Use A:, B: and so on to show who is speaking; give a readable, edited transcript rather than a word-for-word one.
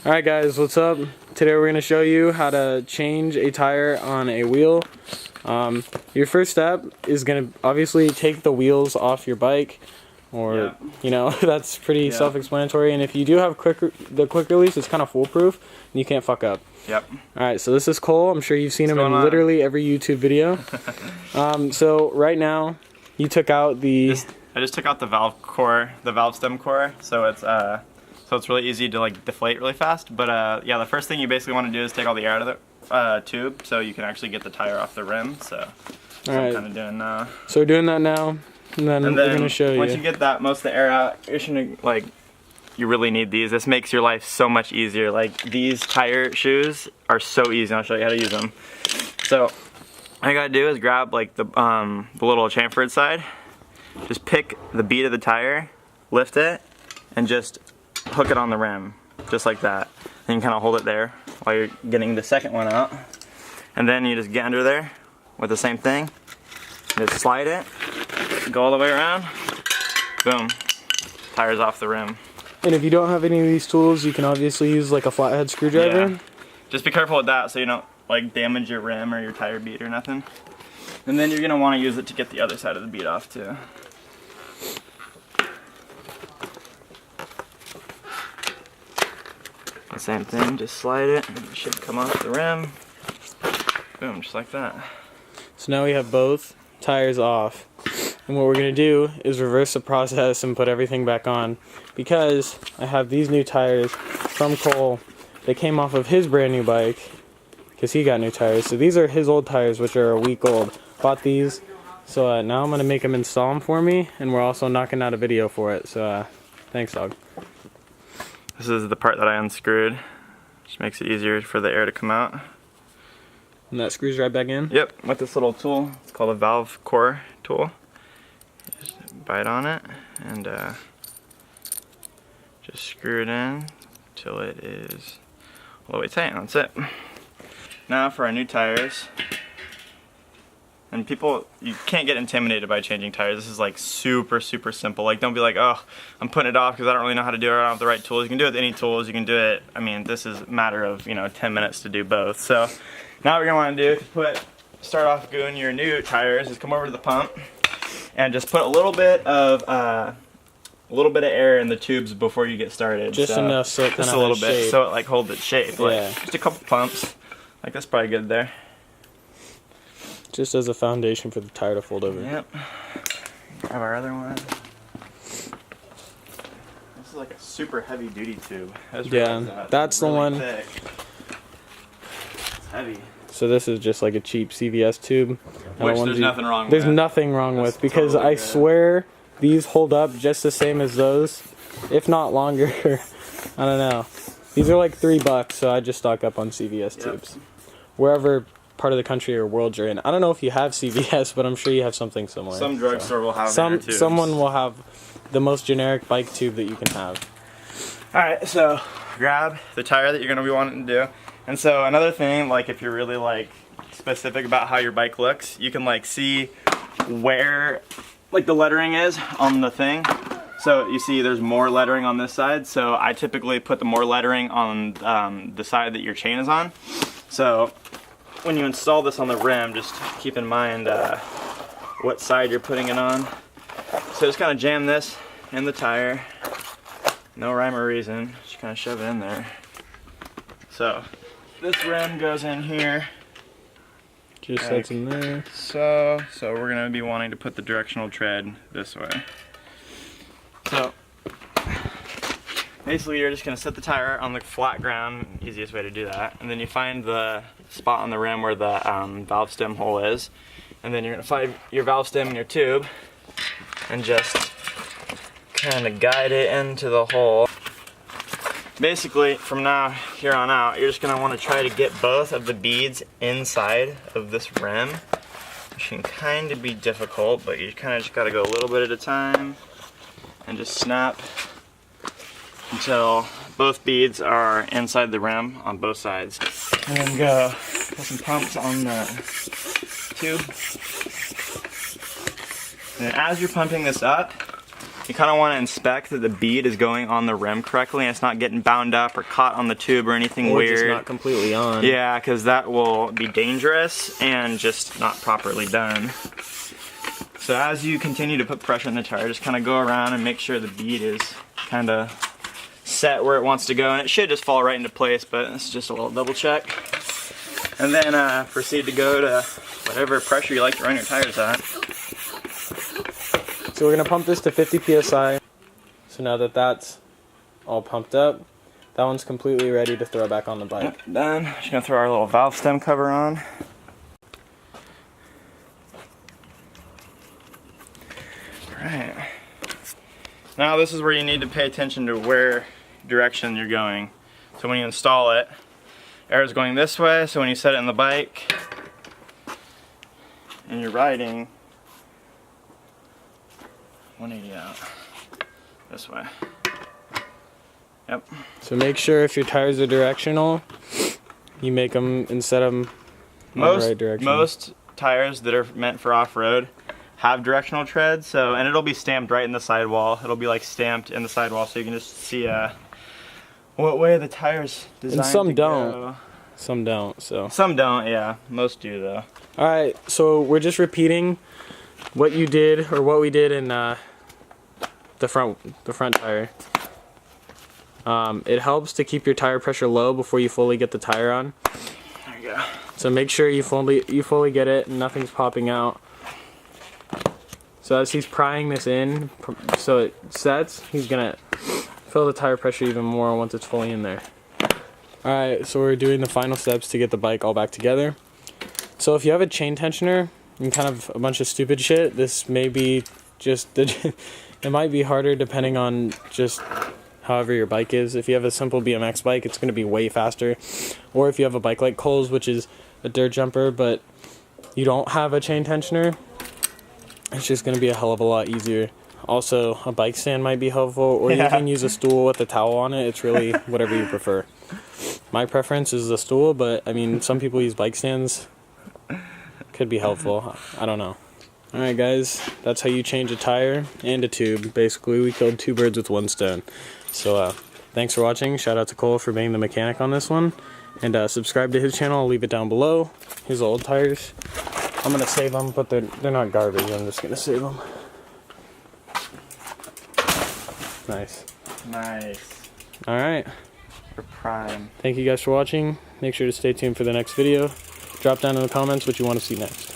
A: Alright guys, what's up? Today we're going to show you how to change a tire on a wheel. Your first step is going to obviously take the wheels off your bike, or you know, that's pretty self-explanatory. And if you do have the quick release, it's kind of foolproof and you can't fuck up.
B: Yep.
A: Alright, so this is Cole. I'm sure you've seen him in literally every YouTube video. So right now you took out the...
B: I just took out the valve core, the valve stem core, so it's really easy to like deflate really fast. But yeah, the first thing you basically want to do is take all the air out of the tube, so you can actually get the tire off the rim. So that's what I'm kind of doing now.
A: So we're doing that now, and then we're going to show you.
B: Once you get that most of the air out, you're gonna, like, you really need these. This makes your life so much easier. Like, these tire shoes are so easy. I'll show you how to use them. So all you gotta do is grab like the little chamfered side. Just pick the bead of the tire, lift it, and just hook it on the rim, just like that. And you kind of hold it there while you're getting the second one out. And then you just get under there with the same thing. Just slide it, go all the way around, boom, tire's off the rim.
A: And if you don't have any of these tools, you can obviously use like a flathead screwdriver.
B: Yeah. Just be careful with that so you don't like damage your rim or your tire bead or nothing. And then you're gonna want to use it to get the other side of the bead off too. The same thing, just slide it, and it should come off the rim. Boom, just like that.
A: So now we have both tires off. And what we're going to do is reverse the process and put everything back on. Because I have these new tires from Cole. They came off of his brand new bike because he got new tires. So these are his old tires, which are a week old. Bought these. So now I'm going to make him install them for me. And we're also knocking out a video for it. So thanks, dog.
B: This is the part that I unscrewed. Just makes it easier for the air to come out.
A: And that screws right back in?
B: Yep, with this little tool. It's called a valve core tool. Just bite on it and just screw it in till it is all the way tight. That's it. Now for our new tires. And people, you can't get intimidated by changing tires. This is like super simple. Like, don't be like, oh, I'm putting it off because I don't really know how to do it. I don't have the right tools. You can do it with any tools. You can do it. I mean, this is a matter of 10 minutes to do both. So now what you're gonna want to do is start off doing your new tires. Is come over to the pump and just put a little bit of air in the tubes before you get started.
A: Just enough so it
B: just a little bit shape. So it like holds its shape. Like,
A: yeah.
B: Just a couple pumps. Like that's probably good there.
A: Just as a foundation for the tire to fold over.
B: Yep. Grab our other one. This is like a super heavy duty tube.
A: That's the one.
B: Thick. It's heavy.
A: So this is just like a cheap CVS tube.
B: Which there's nothing wrong with.
A: There's nothing wrong with, because totally I swear these hold up just the same as those, if not longer. I don't know. These are like $3, so I just stock up on CVS tubes. Wherever part of the country or world you're in. I don't know if you have CVS, but I'm sure you have something similar.
B: Some drugstore will have
A: someone will have the most generic bike tube that you can have.
B: Alright, so grab the tire that you're going to be wanting to do. And so another thing, like if you're really like specific about how your bike looks, you can like see where like the lettering is on the thing. So you see there's more lettering on this side, so I typically put the more lettering on the side that your chain is on. So when you install this on the rim, just keep in mind what side you're putting it on. So just kind of jam this in the tire. No rhyme or reason, just kind of shove it in there. So this rim goes in here.
A: Just sets in there.
B: So we're gonna be wanting to put the directional tread this way. So basically you're just gonna set the tire on the flat ground, easiest way to do that, and then you find the spot on the rim where the valve stem hole is, and then you're gonna find your valve stem in your tube and just kind of guide it into the hole. Basically from now here on out, you're just gonna want to try to get both of the beads inside of this rim, which can kind of be difficult, but you kind of just gotta go a little bit at a time and just snap until both beads are inside the rim on both sides. And then go put some pumps on the tube. And then as you're pumping this up, you kind of want to inspect that the bead is going on the rim correctly and it's not getting bound up or caught on the tube or anything
A: or
B: weird.
A: just not completely on.
B: Yeah, because that will be dangerous and just not properly done. So as you continue to put pressure on the tire, just kind of go around and make sure the bead is kind of set where it wants to go, and it should just fall right into place, but it's just a little double check. And then proceed to go to whatever pressure you like to run your tires at.
A: So we're gonna pump this to 50 psi. So now that that's all pumped up, that one's completely ready to throw back on the bike.
B: Yep, done. Just gonna throw our little valve stem cover on. Alright. Now this is where you need to pay attention to where direction you're going. So when you install it, air is going this way, so when you set it in the bike and you're riding 180 out this way. Yep.
A: So make sure if your tires are directional, you make them instead of in the right direction.
B: Most tires that are meant for off-road have directional tread, so, and it'll be stamped right in the sidewall. It'll be like stamped in the sidewall, so you can just see what way the tire's designed.
A: And some
B: to
A: don't.
B: go.
A: Some don't. So
B: Some don't, yeah. Most do though.
A: all right. So we're just repeating what you did or what we did in the front tire. It helps to keep your tire pressure low before you fully get the tire on.
B: There you go.
A: So make sure you fully get it and nothing's popping out. So as he's prying this in, so it sets, he's gonna fill the tire pressure even more once it's fully in there. Alright, so we're doing the final steps to get the bike all back together. So if you have a chain tensioner and kind of a bunch of stupid shit, this may be just, it might be harder depending on just however your bike is. If you have a simple BMX bike, it's going to be way faster. Or if you have a bike like Cole's, which is a dirt jumper, but you don't have a chain tensioner, it's just going to be a hell of a lot easier. Also, a bike stand might be helpful, or you can use a stool with a towel on it. It's really whatever you prefer. My preference is the stool, but I mean, some people use bike stands. Could be helpful. I don't know. Alright guys, that's how you change a tire and a tube. Basically, we killed two birds with one stone. So, thanks for watching. Shout out to Cole for being the mechanic on this one. And subscribe to his channel. I'll leave it down below. His old tires. I'm going to save them, but they're not garbage. I'm just going to save them. Nice.
B: Nice.
A: Alright.
B: For prime.
A: Thank you guys for watching. Make sure to stay tuned for the next video. Drop down in the comments what you want to see next.